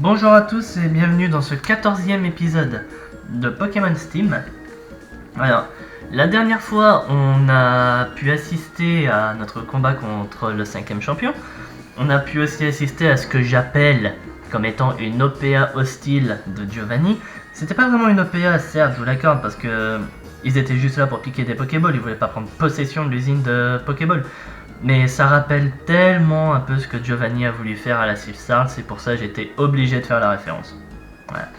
Bonjour à tous et bienvenue dans ce 14e épisode de Pokémon Steam. Alors, la dernière fois, on a pu assister à notre combat contre le 5e champion. On a pu aussi assister à ce que j'appelle comme étant une OPA hostile de Giovanni. C'était pas vraiment une OPA, certes, je vous l'accorde, parce que ils étaient juste là pour piquer des Pokéballs, ils voulaient pas prendre possession de l'usine de Pokéball. Mais ça rappelle tellement un peu ce que Giovanni a voulu faire à la Silphsal, c'est pour ça que j'étais obligé de faire la référence. Voilà.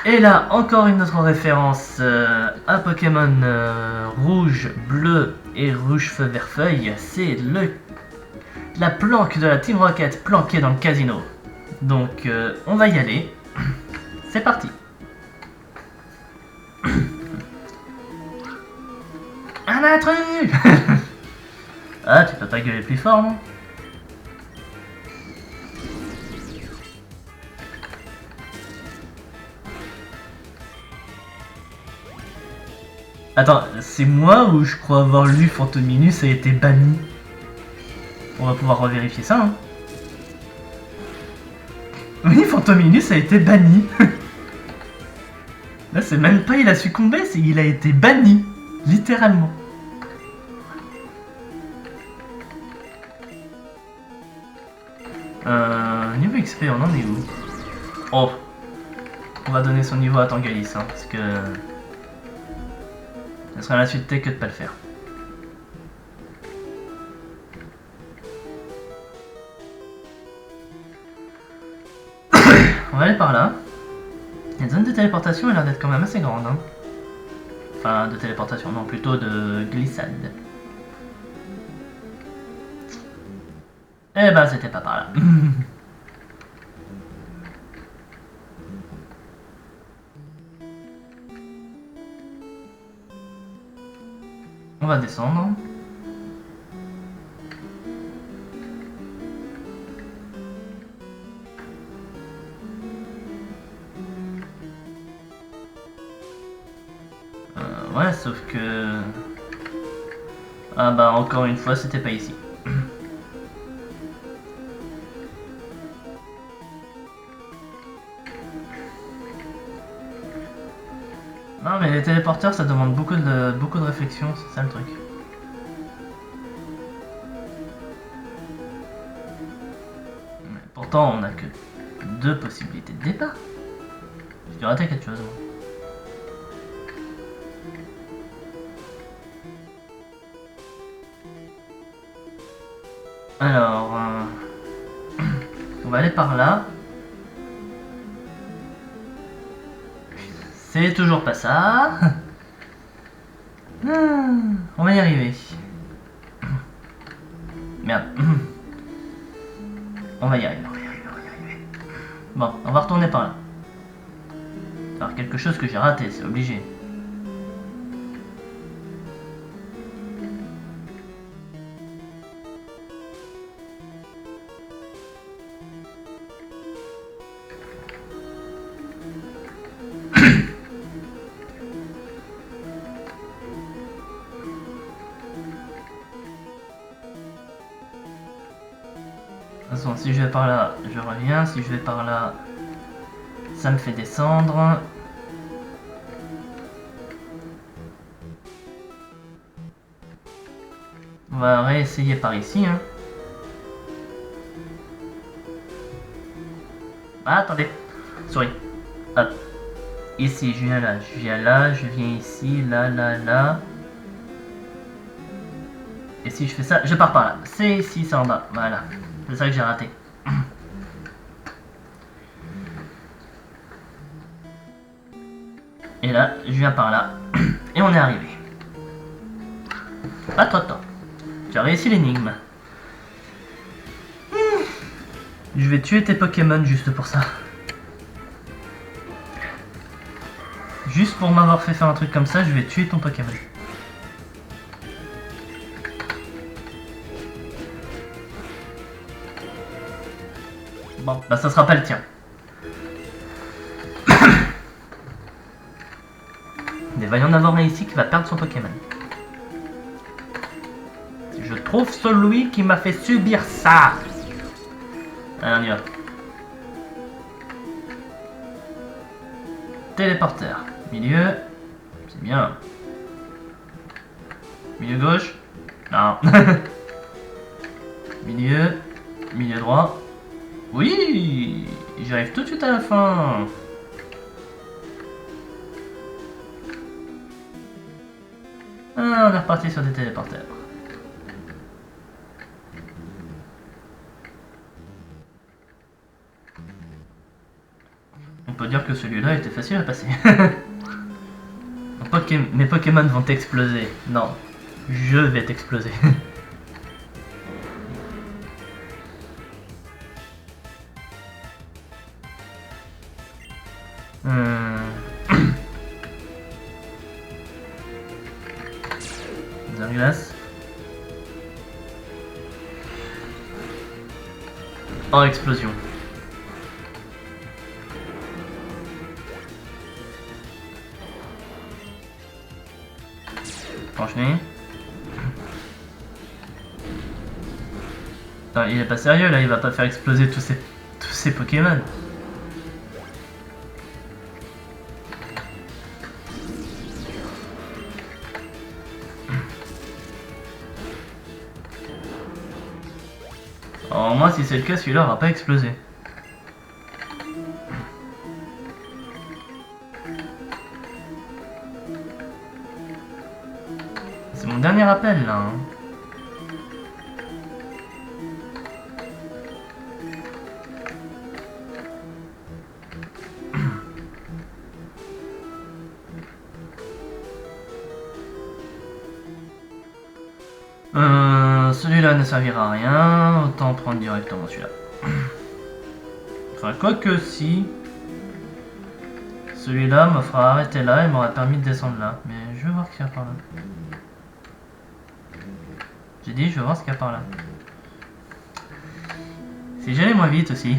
Et là, encore une autre référence à Pokémon rouge, bleu et rouge feu vert feuille, c'est la planque de la Team Rocket planquée dans le casino. Donc on va y aller. C'est parti. Un intrus. Ah, tu peux pas gueuler plus fort, non? Attends, c'est moi ou je crois avoir lu Fantominus a été banni? On va pouvoir revérifier ça, hein. Oui, Fantominus a été banni. Là, c'est même pas il a succombé, c'est il a été banni. Littéralement. Niveau XP, on en est où? Oh, on va donner son niveau à Tangalis, hein, parce que ça serait l'insulté que de pas le faire. On va aller par là. La zone de téléportation a l'air d'être quand même assez grande, hein. Enfin, de téléportation, non, plutôt de glissade. Eh ben, c'était pas par là. On va descendre. Ouais, sauf que... Ah bah, encore une fois, c'était pas ici. Non, mais les téléporteurs, ça demande beaucoup de réflexion, c'est ça le truc. Mais pourtant, on n'a que 2 possibilités de départ. J'ai dû rater quelque chose, moi. Alors, on va aller par là. C'est toujours pas ça. On va y arriver. Merde. On va y arriver, Bon, on va retourner par là. Alors, quelque chose que j'ai raté, c'est obligé. De toute façon, si je vais par là, je reviens. Si je vais par là, ça me fait descendre. On va réessayer par ici, hein. Ah, attendez. Souris. Hop. Ici, je viens là, je viens là, je viens ici, là, là, là. Et si je fais ça, je pars par là. C'est ici, c'est en bas. Voilà. C'est ça que j'ai raté. Et là, je viens par là. Et on est arrivé. Attends, attends. Tu as réussi l'énigme. Je vais tuer tes Pokémon juste pour ça. Juste pour m'avoir fait faire un truc comme ça, je vais tuer ton Pokémon. Bon, bah ça sera pas le tien. Il va y en avoir un ici qui va perdre son Pokémon. Je trouve celui qui m'a fait subir ça. Allez, on y va. téléporteur. Milieu. C'est bien. Milieu gauche. Non. Milieu. Milieu droit. Oui, j'arrive tout de suite à la fin. Ah, on est reparti sur des téléporteurs. On peut dire que celui-là était facile à passer. Mes Pokémon vont exploser. Non, je vais t'exploser. Glace. Oh, explosion. Franchement. Attends, il est pas sérieux là, il va pas faire exploser tous ces Pokémon. Alors moi si c'est le cas, celui-là aura pas explosé. C'est mon dernier appel là. Hein. Celui-là ne servira à rien, autant prendre directement celui-là. Enfin, quoique si... Celui-là me fera arrêter là et m'aura permis de descendre là. Mais je vais voir ce qu'il y a par là. J'ai dit, je vais voir ce qu'il y a par là. Si j'allais moins vite aussi.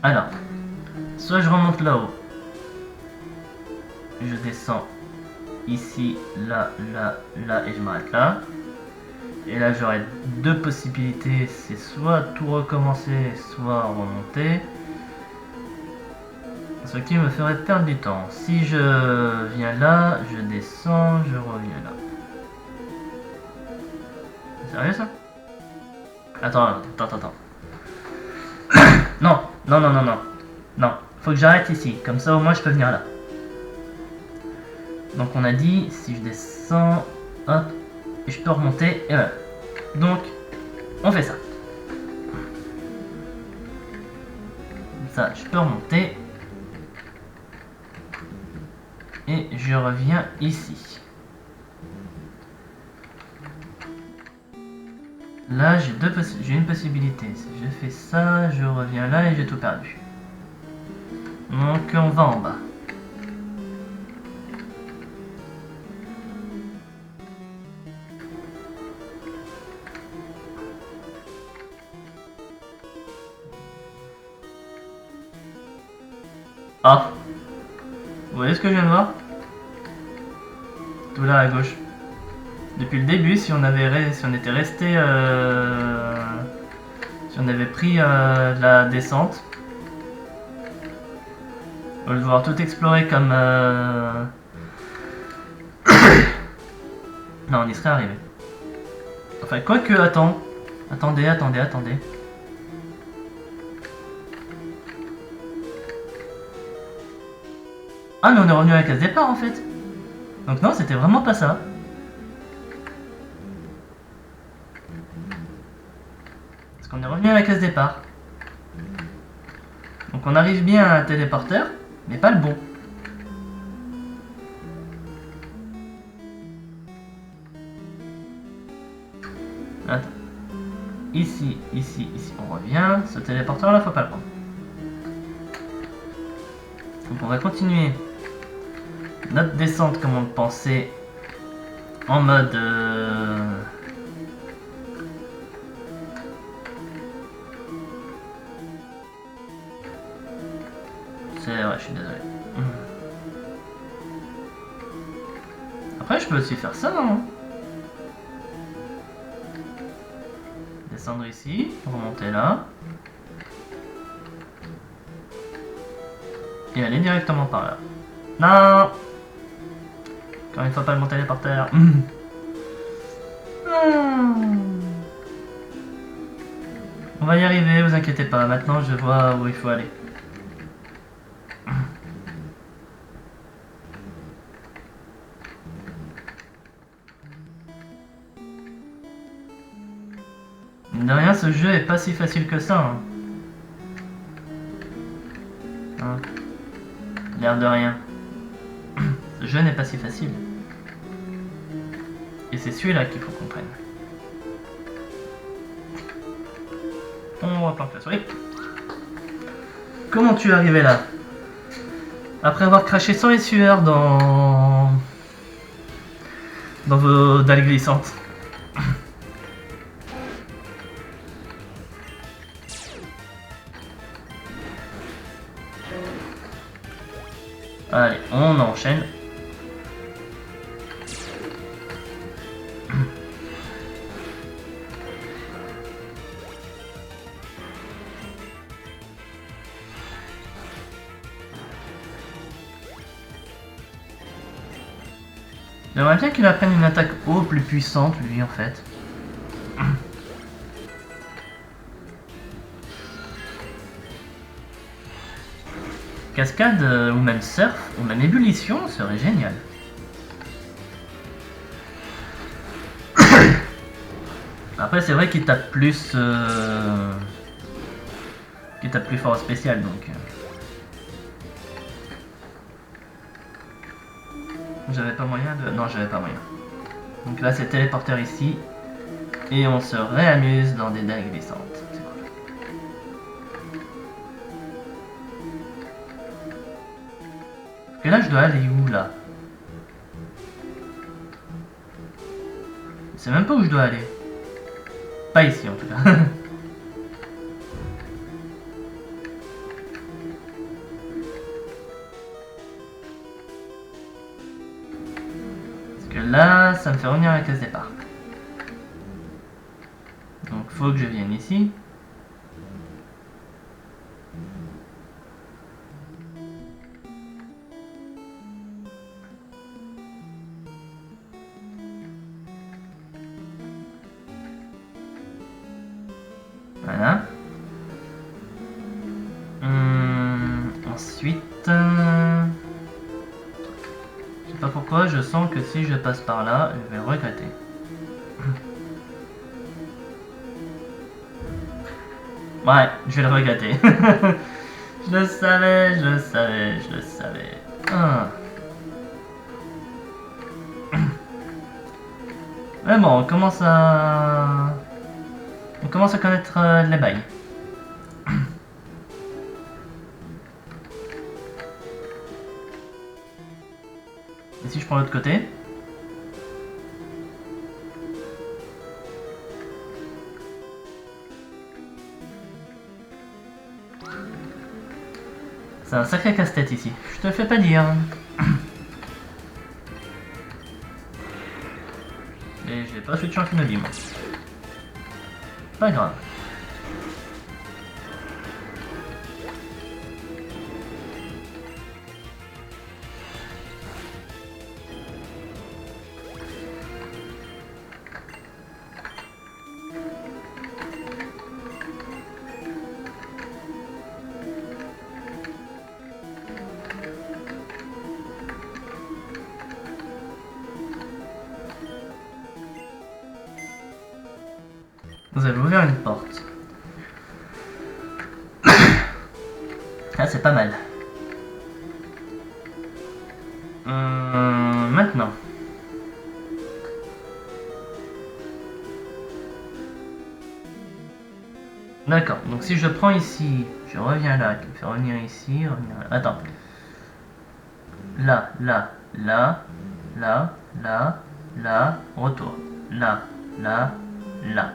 Alors, soit je remonte là-haut, je descends ici, là, là, là, et je m'arrête là. Et là, j'aurai deux possibilités, c'est soit tout recommencer, soit remonter. Ce qui me ferait perdre du temps. Si je viens là, je descends, je reviens là. C'est sérieux ça? Attends. Non. Non, faut que j'arrête ici, comme ça au moins je peux venir là. Donc on a dit, si je descends, hop, et je peux remonter, et voilà. Donc, on fait ça. Ça, je peux remonter. Et je reviens ici. Là, j'ai une possibilité. Si je fais ça, je reviens là et j'ai tout perdu. Donc, on va en bas. Ah! Vous voyez ce que je viens de voir? Tout là à gauche. Depuis le début, si on était resté, si on avait pris la descente, au lieu de devoir tout explorer comme, non, on y serait arrivé. Enfin, quoique, attendez. Ah, mais on est revenu à la case départ en fait. Donc non, c'était vraiment pas ça. Parce qu'on est revenu à la case départ. Donc on arrive bien à un téléporteur, mais pas le bon. Attends. Ici, on revient. Ce téléporteur là, faut pas le prendre. Donc on va continuer notre descente comme on le pensait, en mode c'est vrai, je suis désolé. Après je peux aussi faire ça, non? Descendre ici, remonter là. Et aller directement par là. Non! Quand il faut pas le monter par terre. On va y arriver, vous inquiétez pas. Maintenant, je vois où il faut aller. De rien, ce jeu est pas si facile que ça. Hein. L'air de rien. Ce jeu n'est pas si facile. Et c'est celui-là qu'il faut qu'on prenne. On va planter la souris. Comment tu es arrivé là? Après avoir craché sang et sueur dans vos dalles glissantes. Allez, on enchaîne. J'aimerais bien qu'il apprenne une attaque eau plus puissante, lui, en fait. Cascade, ou même surf, ou même ébullition serait génial. Après, c'est vrai qu'il tape plus... qu'il tape plus fort spécial, donc... J'avais pas moyen de... Non, j'avais pas moyen. Donc là, c'est téléporteur ici. Et on se réamuse dans des dalles glissantes. C'est cool. Et là, je dois aller où, là? Je sais même pas où je dois aller. Pas ici, en tout cas. Là, ça me fait revenir à la case départ. Donc, faut que je vienne ici. Voilà. Ensuite... je sais pas pourquoi, je sens que si je passe par là, je vais le regretter. Ouais, je vais le regretter. Je le savais, je le savais, je le savais. Ah. Mais bon, on commence à connaître les bails. Et si je prends l'autre côté? C'est un sacré casse-tête ici, je te le fais pas dire. Et j'ai pas switché en Shinobi, moi. Pas grave. Vous avez ouvert une porte. Ah, c'est pas mal. Maintenant. D'accord, donc si je prends ici, je reviens là, qui me fait revenir ici, revenir là. Attends. Là, là, là, là, là, là, retour. Là, là, là.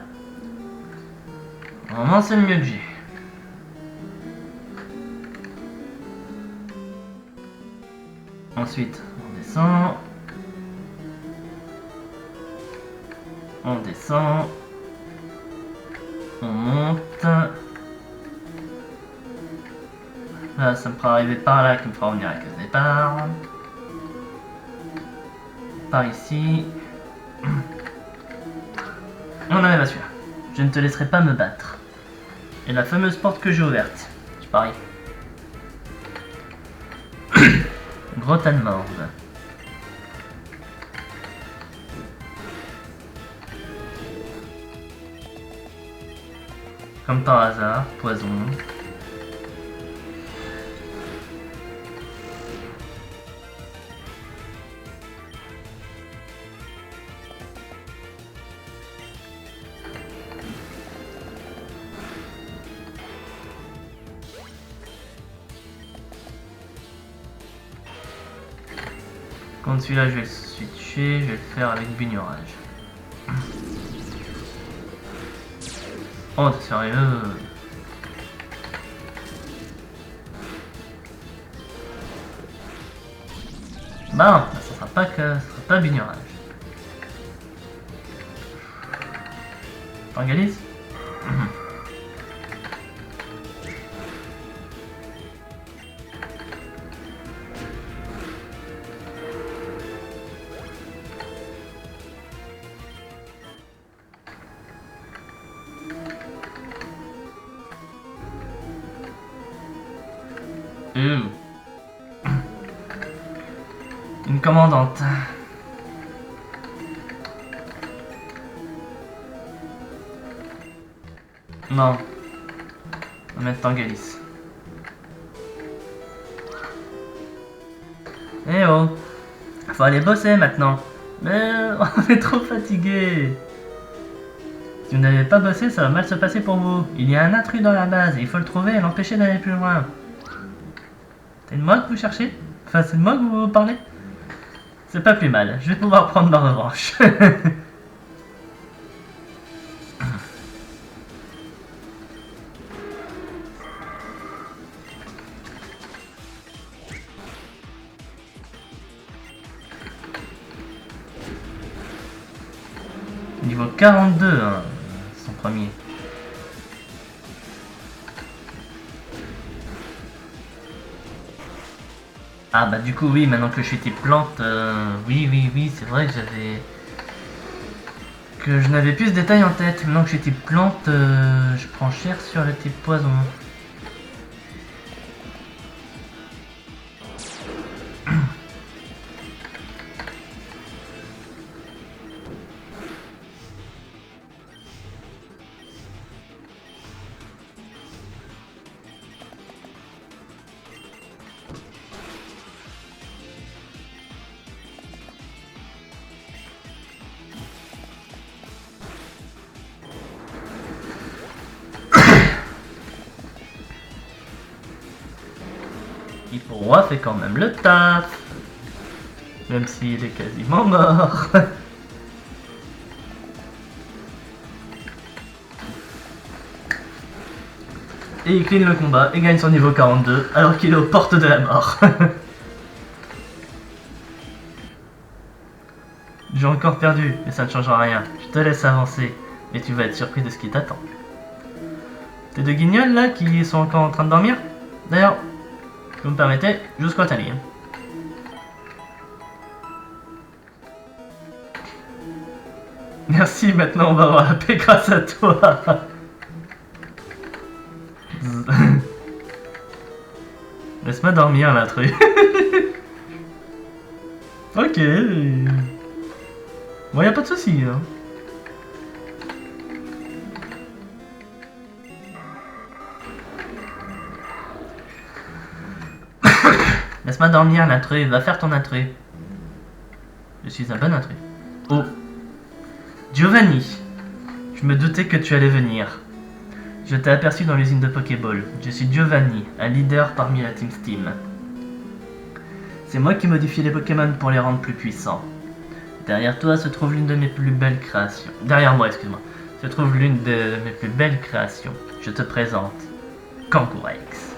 Normalement, c'est le mieux que j'ai. Ensuite, on descend. On descend. On monte. Là, ça me fera arriver par là, qui me fera revenir à la case départ. Par ici. On arrive à celui-là. Je ne te laisserai pas me battre. Et la fameuse porte que j'ai ouverte. Je parie. Grotte allemande. Comme par hasard, poison. Contre celui-là, je vais le switcher, je vais le faire avec bignorage. Oh, t'es sérieux? Bah, ça sera pas bignorage. T'organises? Une commandante. Non. On va mettre Tangalis. Eh oh. Faut aller bosser maintenant. Mais on est trop fatigué. Si vous n'avez pas bossé, ça va mal se passer pour vous. Il y a un intrus dans la base et il faut le trouver et l'empêcher d'aller plus loin. C'est de moi que vous cherchez? Enfin, c'est de moi que vous parlez? C'est pas plus mal, je vais pouvoir prendre ma revanche. Niveau 42, hein, son premier. Ah bah du coup oui, maintenant que je suis type plante, oui, c'est vrai que je n'avais plus ce détail en tête. Maintenant que je suis type plante, je prends cher sur le type poison. Roi fait quand même le taf, même s'il est quasiment mort. Et il clean le combat et gagne son niveau 42 alors qu'il est aux portes de la mort. J'ai encore perdu, mais ça ne changera rien. Je te laisse avancer, mais tu vas être surpris de ce qui t'attend. Tes deux guignols là qui sont encore en train de dormir? D'ailleurs, si vous me permettez, je squatte ta ligne. Merci, maintenant on va avoir la paix grâce à toi. Laisse-moi dormir l'intrus. Ok. Bon, y a pas de soucis. Hein. Laisse-moi dormir l'intrus, va faire ton intrus. Je suis un bon intrus. Oh. Giovanni. Je me doutais que tu allais venir. Je t'ai aperçu dans l'usine de Pokéball. Je suis Giovanni, un leader parmi la Team Steam. C'est moi qui modifie les Pokémon pour les rendre plus puissants. Derrière toi se trouve l'une de mes plus belles créations. Derrière moi, excuse-moi. Se trouve l'une de mes plus belles créations. Je te présente Cankourex.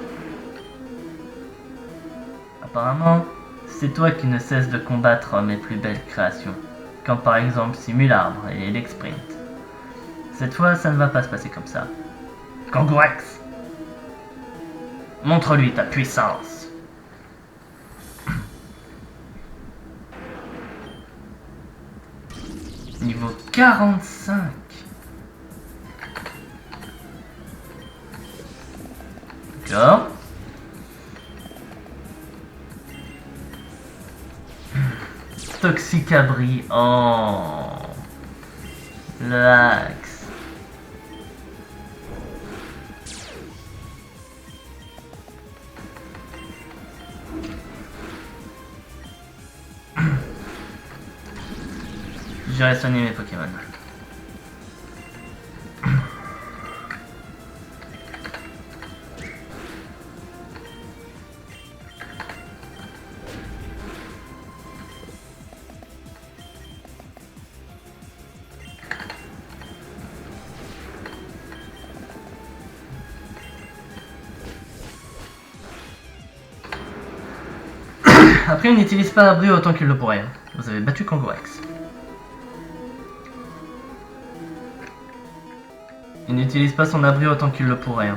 Apparemment, c'est toi qui ne cesses de combattre mes plus belles créations. Comme par exemple Simularbre et l'Exprint. Cette fois, ça ne va pas se passer comme ça. Kangourex, montre-lui ta puissance. Niveau 45. D'accord. Toxicabri en... Le axe. J'irai soigner mes Pokémon. Après, il n'utilise pas abri autant qu'il le pourrait. Vous avez battu Kangourex. Il n'utilise pas son abri autant qu'il le pourrait.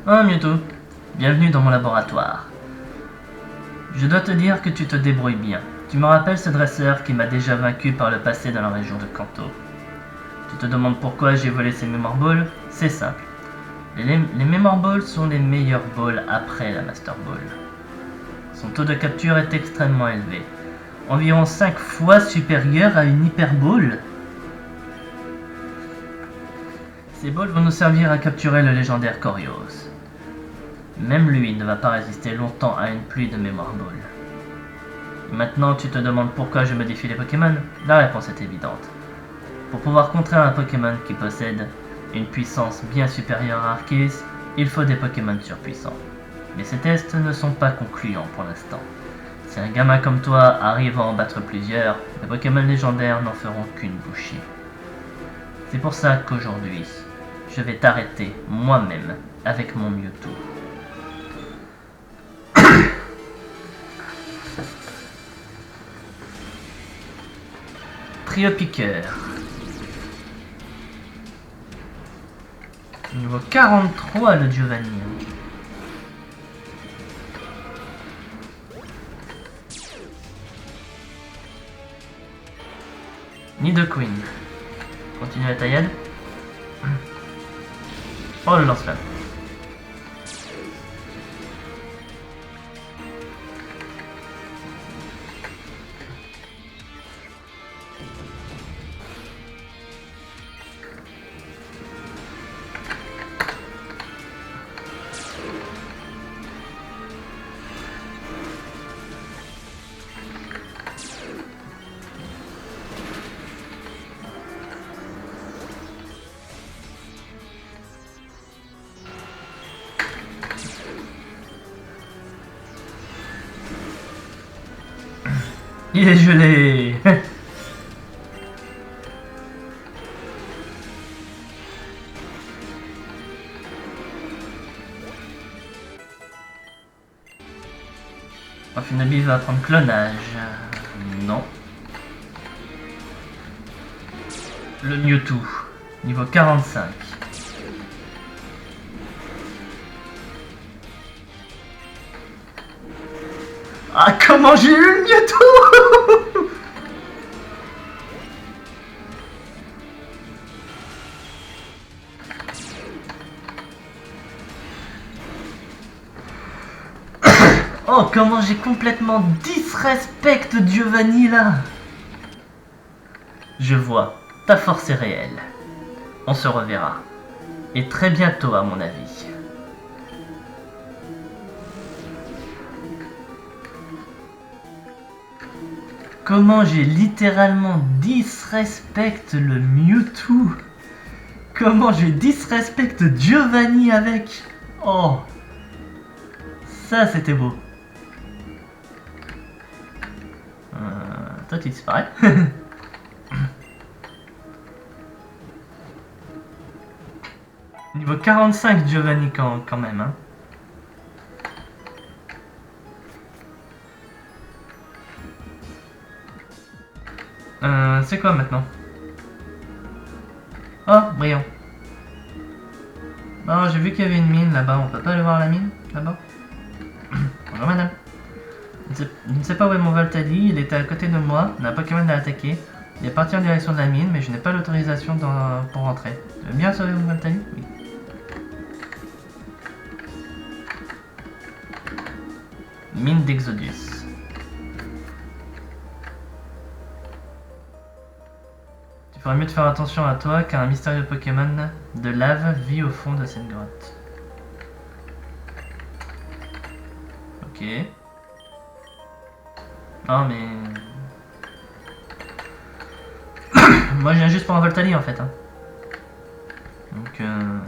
Oh Mewtwo, bienvenue dans mon laboratoire. Je dois te dire que tu te débrouilles bien. Tu me rappelles ce dresseur qui m'a déjà vaincu par le passé dans la région de Kanto. Tu te demandes pourquoi j'ai volé ces Mémoire Balls? C'est simple. Les Mémoire Balls sont les meilleurs balls après la Master Ball. Son taux de capture est extrêmement élevé. Environ 5 fois supérieur à une Hyper Ball. Ces balls vont nous servir à capturer le légendaire Corios. Même lui ne va pas résister longtemps à une pluie de Mémoire Balls. Maintenant, tu te demandes pourquoi je modifie les Pokémon? La réponse est évidente. Pour pouvoir contrer un Pokémon qui possède une puissance bien supérieure à Arceus, il faut des Pokémon surpuissants. Mais ces tests ne sont pas concluants pour l'instant. Si un gamin comme toi arrive à en battre plusieurs, les Pokémon légendaires n'en feront qu'une bouchée. C'est pour ça qu'aujourd'hui, je vais t'arrêter moi-même avec mon Mewtwo. Trio Piqueur. Niveau 43 le Giovanni. Nidoqueen. Continue la taillade. Oh le lance-flamme. Il est gelé. Funabi va prendre clonage. Non. Le Mewtwo, niveau 45. Ah, comment j'ai eu le Mewtwo! Oh, comment j'ai complètement disrespecté Giovanni là! Je vois, ta force est réelle. On se reverra. Et très bientôt à mon avis. Comment j'ai littéralement disrespecté le Mewtwo. Comment je disrespecte Giovanni avec. Oh, ça c'était beau. Toi tu disparais. Niveau 45 Giovanni quand même. Hein. C'est quoi maintenant? Oh, brillant. Non, j'ai vu qu'il y avait une mine là-bas. On peut pas aller voir la mine là-bas? Bonjour madame. Je ne sais pas où est mon Voltali. Il était à côté de moi. Un Pokémon l'a attaqué. Il est parti en direction de la mine, mais je n'ai pas l'autorisation pour rentrer. Tu veux bien sauver mon Voltali? Oui. Mine d'Exodus. Il faudrait mieux de faire attention à toi car un mystérieux Pokémon de lave vit au fond de cette grotte. Ok. Non mais... Moi je viens juste pour un Voltali en fait. Hein. Donc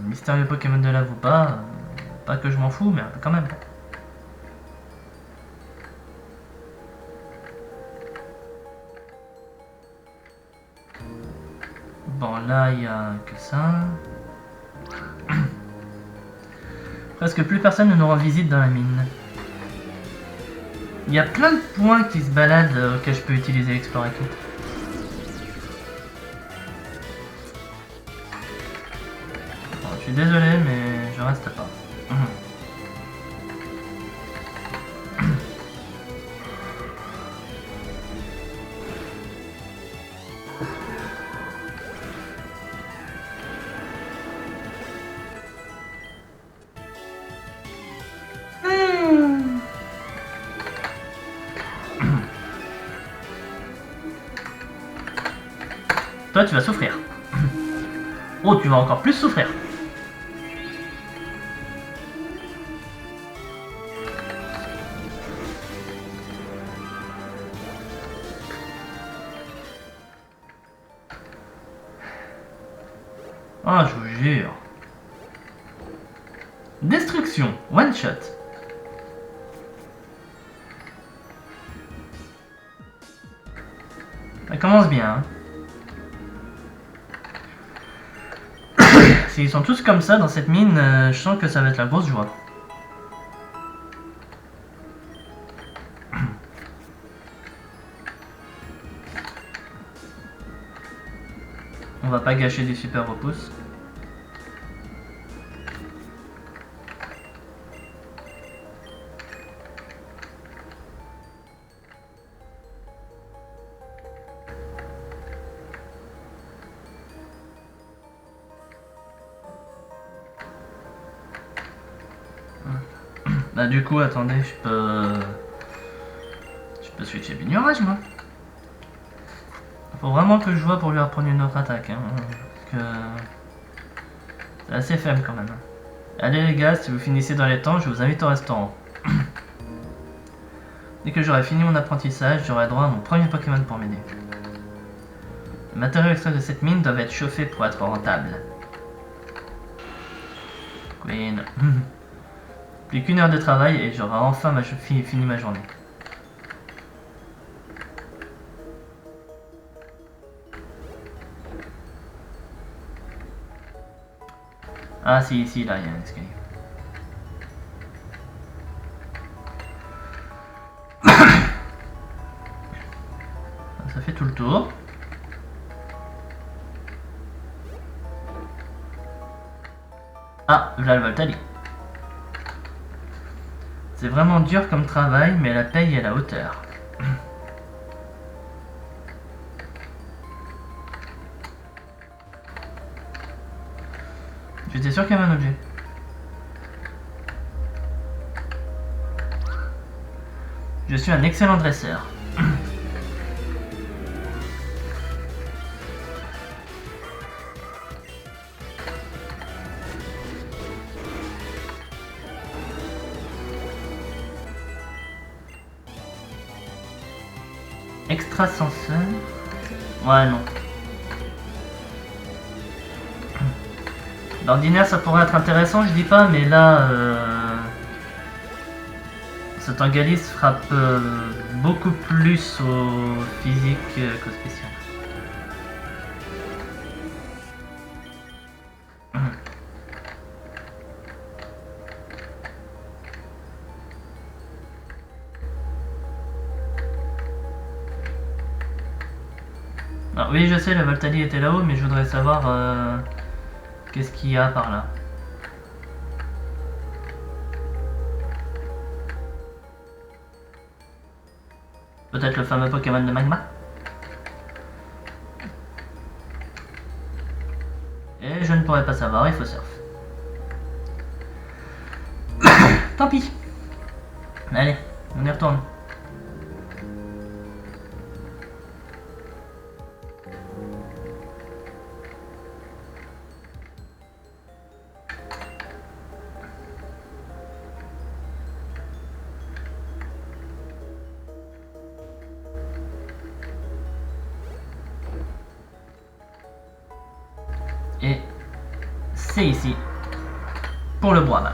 mystérieux Pokémon de lave ou pas, pas que je m'en fous mais quand même. Bon là il n'y a que ça. Presque plus personne ne nous rend visite dans la mine. Il y a plein de points qui se baladent auxquels je peux utiliser l'Explore Kit. Bon, je suis désolé mais je reste pas. Toi, tu vas souffrir. Oh, tu vas encore plus souffrir. Ah, je vous jure. Destruction, one shot. Ça commence bien. Hein. S'ils sont tous comme ça dans cette mine, je sens que ça va être la grosse joie. On va pas gâcher des super repousses. Bah du coup, attendez, je peux switcher Bignorage moi. Faut vraiment que je vois pour lui apprendre une autre attaque, hein, parce que c'est assez faible quand même. Allez les gars, si vous finissez dans les temps, je vous invite au restaurant. Dès que j'aurai fini mon apprentissage, j'aurai droit à mon premier Pokémon pour m'aider. Les matériaux extraits de cette mine doivent être chauffés pour être rentables. Queen. Plus qu'une heure de travail et j'aurai enfin fini ma journée. Ah si, ici, là, il y a un escalier. Ça fait tout le tour. Ah, là le Voltali. C'est vraiment dur comme travail, mais la paye est à la hauteur. J'étais sûr qu'il y avait un objet. Je suis un excellent dresseur. Extrasenseur. Ouais, non. D'ordinaire, ça pourrait être intéressant, je dis pas, mais là, ce Tangalis frappe beaucoup plus au physique qu'au spécial. oui, je sais, le Voltali était là-haut, mais je voudrais savoir qu'est-ce qu'il y a par là. Peut-être le fameux Pokémon de Magma. Et je ne pourrais pas savoir, il faut surf. Tant pis. Allez, on y retourne. Et c'est ici pour le bois même.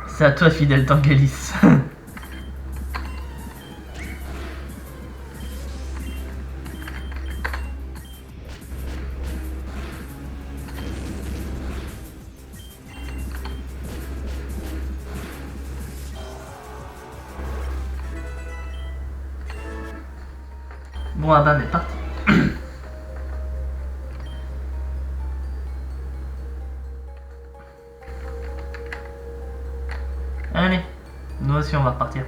C'est à toi, fidèle Tangalis. Bon, ah bah, mais parti. Allez, nous aussi on va repartir.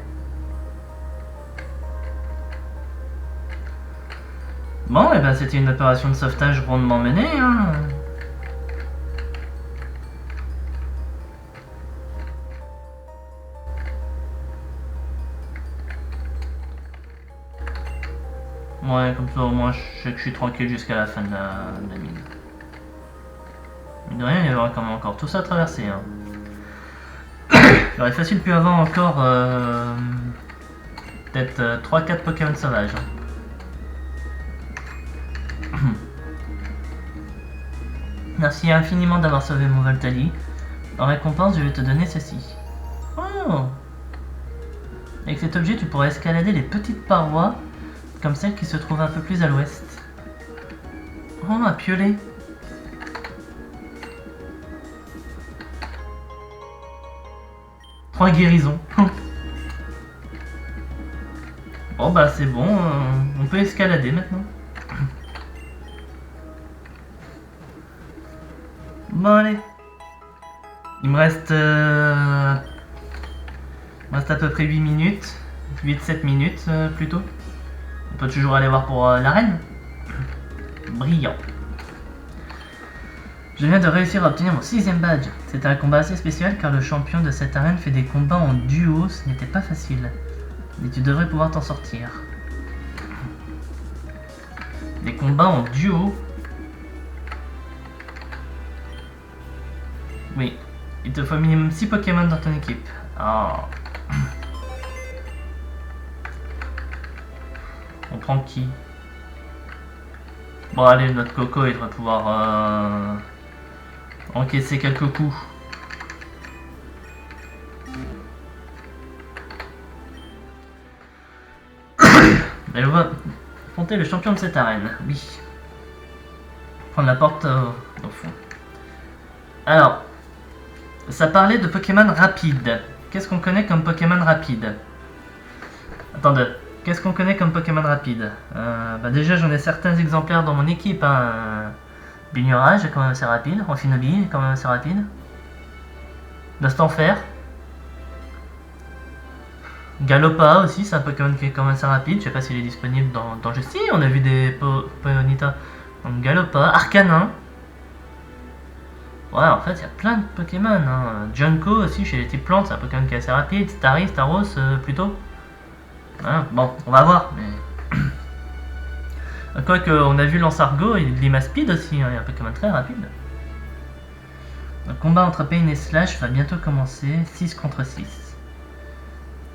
Bon, et ben c'était une opération de sauvetage rondement menée, hein. Ouais, comme ça au moins je sais que je suis tranquille jusqu'à la fin de la mine. De rien, il y aura quand même encore tout ça à traverser, hein. J'aurais facile pu avoir encore peut-être 3-4 Pokémon sauvages. Merci infiniment d'avoir sauvé mon Voltali. En récompense, je vais te donner ceci. Oh! Avec cet objet, tu pourras escalader les petites parois, comme celle qui se trouve un peu plus à l'ouest. Oh, un piolet! Trois guérisons. Bon bah c'est bon, on peut escalader maintenant. Bon allez. Il me reste à peu près 8 minutes. 8-7 minutes plutôt. On peut toujours aller voir pour l'arène. Brillant. Je viens de réussir à obtenir mon 6ème badge. C'était un combat assez spécial car le champion de cette arène fait des combats en duo, ce n'était pas facile. Mais tu devrais pouvoir t'en sortir. Des combats en duo. Oui, il te faut minimum 6 Pokémon dans ton équipe. Oh. On prend qui? Bon allez, notre Coco il devrait pouvoir encaisser quelques coups. Elle va affronter le champion de cette arène, oui. Prendre la porte au fond. Alors, ça parlait de Pokémon rapide. Qu'est-ce qu'on connaît comme Pokémon rapide? Attendez, qu'est-ce qu'on connaît comme Pokémon rapide? Bah déjà, j'en ai certains exemplaires dans mon équipe. Hein. Bignorage est quand même assez rapide. Amphinobie est quand même assez rapide. Nostenfer. Galopa aussi, c'est un Pokémon qui est quand même assez rapide. Je sais pas s'il est disponible dans le jeu. Si, on a vu des Ponyta. Donc Galopa, Arcanin. Ouais, en fait, il y a plein de Pokémon. Hein. Junko aussi, chez les types plantes, c'est un Pokémon qui est assez rapide. Starry, Staros, plutôt. Hein, bon, on va voir. Mais... Quoique, on a vu Lansargo et Limaspeed aussi, hein, il y a un Pokémon très rapide. Le combat entre Pain et Slash va bientôt commencer, 6 contre 6.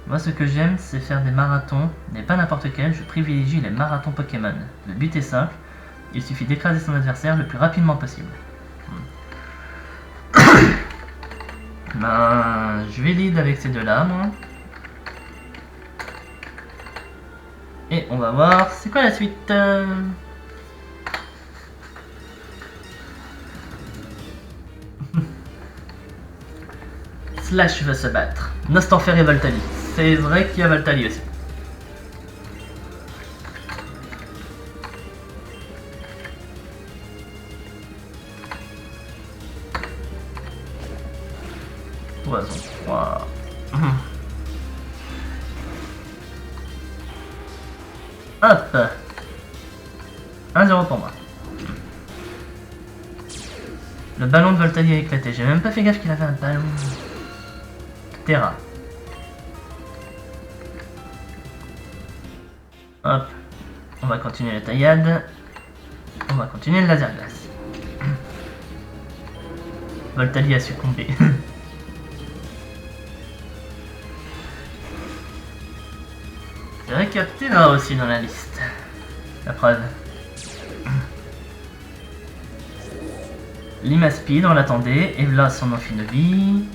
Moi, ce que j'aime, c'est faire des marathons, mais pas n'importe quel, je privilégie les marathons Pokémon. Le but est simple, il suffit d'écraser son adversaire le plus rapidement possible. Ben, je vais lead avec ces deux-là, moi. Et on va voir, c'est quoi la suite? Slash va se battre. Nostenfer et Voltali. c'est vrai qu'il y a Valtali aussi. Poison. Wow. 1-0 pour moi. Le ballon de Voltali a éclaté. J'ai même pas fait gaffe qu'il avait un ballon. Terra. Hop. On va continuer la taillade. On va continuer le laser glace. Voltali a succombé. C'est vrai qu'il y a Terra aussi dans la liste. La preuve. Lima Speed, on l'attendait. Evla son Amphinobi.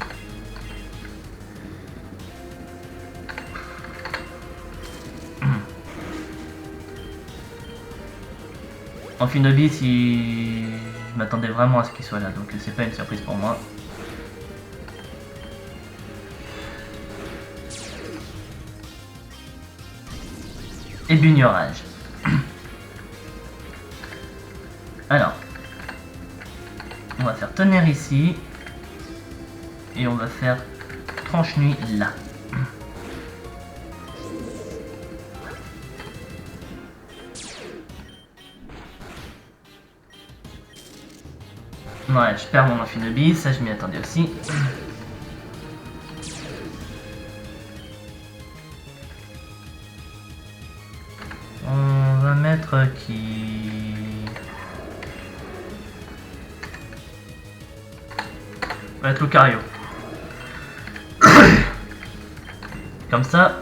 Amphinobi, si je m'attendais vraiment à ce qu'il soit là, donc c'est pas une surprise pour moi. Et Bugnorage. Alors, on va faire tonnerre ici. Et on va faire tranche nuit là. Ouais, je perds mon Amphinobi, ça je m'y attendais aussi. On va mettre qui... On va mettre Lucario. Comme ça,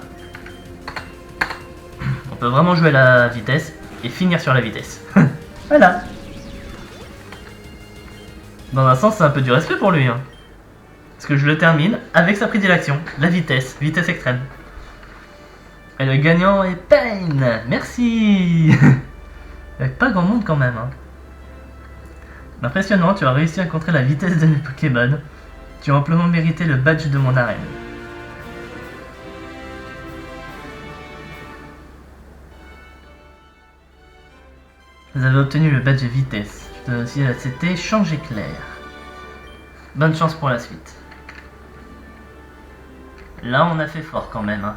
on peut vraiment jouer à la vitesse et finir sur la vitesse. Voilà. Dans un sens, c'est un peu du respect pour lui. Hein. Parce que je le termine avec sa prédilection, la vitesse, vitesse extrême. Et le gagnant est Pain. Merci. Avec pas grand monde quand même. Hein. Impressionnant, tu as réussi à contrer la vitesse de mes Pokémon. Tu as amplement mérité le badge de mon arène. Vous avez obtenu le badge vitesse. C'était change éclair. Bonne chance pour la suite. Là, on a fait fort quand même. Hein.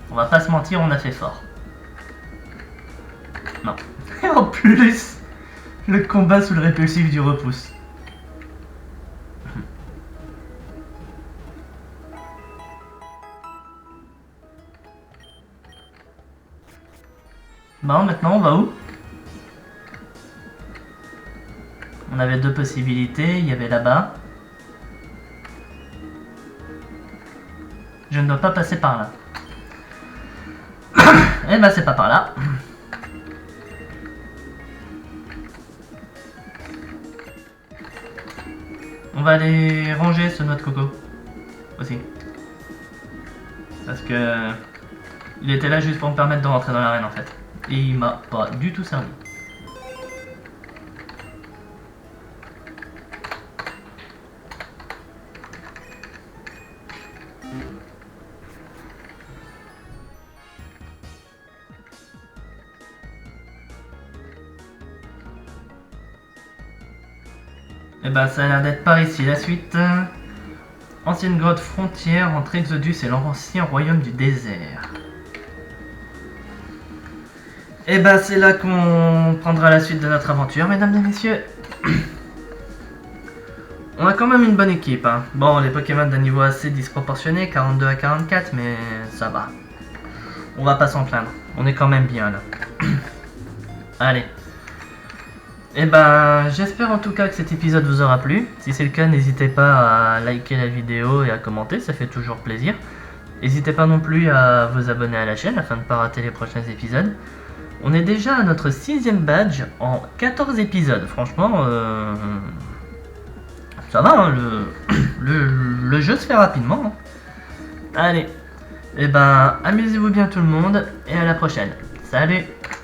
On va pas se mentir, on a fait fort. Non. Et en plus, le combat sous le répulsif du repousse. Bon, maintenant, on va où? On avait deux possibilités, il y avait là-bas. Je ne dois pas passer par là. Eh ben c'est pas par là. On va aller ranger ce noix de coco. Aussi. Parce que... il était là juste pour me permettre de rentrer dans l'arène en fait. Et il m'a pas du tout servi. Et bah ça a l'air d'être par ici la suite. Ancienne grotte frontière entre Exodus et l'ancien royaume du désert. Et bah c'est là qu'on prendra la suite de notre aventure, mesdames et messieurs. On a quand même une bonne équipe. Hein. Bon, les Pokémon d'un niveau assez disproportionné, 42 à 44, mais ça va. On va pas s'en plaindre. On est quand même bien là. Allez. Et ben, j'espère en tout cas que cet épisode vous aura plu. Si c'est le cas, n'hésitez pas à liker la vidéo et à commenter, ça fait toujours plaisir. N'hésitez pas non plus à vous abonner à la chaîne afin de ne pas rater les prochains épisodes. On est déjà à notre 6ème badge en 14 épisodes. Franchement, ça va, hein, le jeu se fait rapidement. Hein. Allez, et ben, amusez-vous bien tout le monde et à la prochaine. Salut!